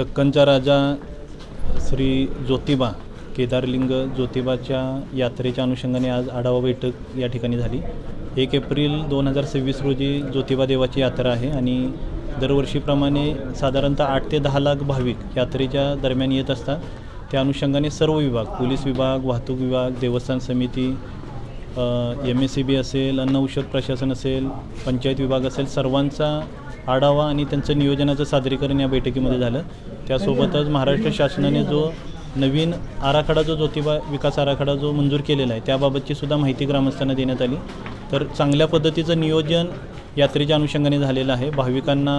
दक्खनचा राजा श्री ज्योतिबा केदारलिंग ज्योतिबाच्या यात्रेच्या अनुषंगाने आज आढावा बैठक या ठिकाणी झाली. 1 एप्रिल 2026 रोजी ज्योतिबा देवाची यात्रा आहे आणि दरवर्षीप्रमाणे साधारणतः 8 ते 10 लाख भाविक यात्रेच्या दरम्यान येत असतात. त्या अनुषंगाने सर्व विभाग, पोलीस विभाग, वाहतूक विभाग, देवस्थान समिती, MSCB असेल, अन्न औषध प्रशासन असेल, पंचायत विभाग असेल, सर्वांचा आढावा आणि त्यांचं नियोजनाचं सादरीकरण या बैठकीमध्ये झालं. त्यासोबतच महाराष्ट्र शासनाने जो नवीन आराखडा जो ज्योतिबा विकास आराखडा जो मंजूर केलेला आहे त्याबाबतची सुद्धा माहिती ग्रामस्थांना देण्यात आली. तर चांगल्या पद्धतीचं नियोजन यात्रेच्या अनुषंगाने झालेलं आहे. भाविकांना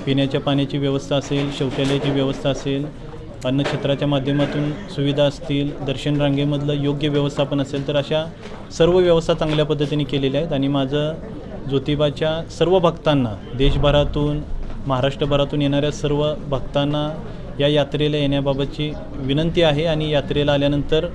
पिण्याच्या पाण्याची व्यवस्था असेल, शौचालयाची व्यवस्था असेल, अन्नछत्राच्या माध्यमातून सुविधा असतील, दर्शन रांगेमधलं योग्य व्यवस्थापन असेल, तर अशा सर्व व्यवस्था चांगल्या पद्धतीने केलेल्या आहेत. आणि माझं ज्योतिबाच्या सर्व भक्तांना, देशभरातून महाराष्ट्रभरातून येणाऱ्या सर्व भक्तांना या यात्रेला येण्याबाबतची विनंती आहे. आणि यात्रेला आल्यानंतर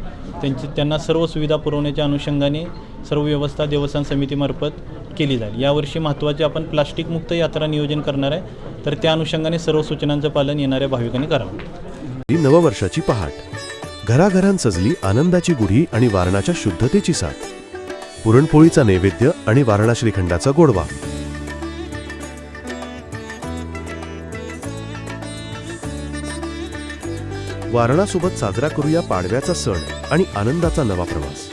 त्यांना सर्व सुविधा पुरवण्याच्या अनुषंगाने सर्व व्यवस्था देवस्थान समितीमार्फत केली जाईल. यावर्षी महत्त्वाचे आपण प्लास्टिकमुक्त यात्रा नियोजन करणार आहे, तर त्या अनुषंगाने सर्व सूचनांचं पालन येणाऱ्या भाविकांनी करावं. नववर्षाची पहाट, घराघरांत सजली आनंदाची गुढी आणि वारणाच्या शुद्धतेची साथ. पुरणपोळीचा नैवेद्य आणि वारणा श्रीखंडाचा गोडवा. वारणासोबत साजरा करूया पाडव्याचा सण आणि आनंदाचा नवा प्रवास.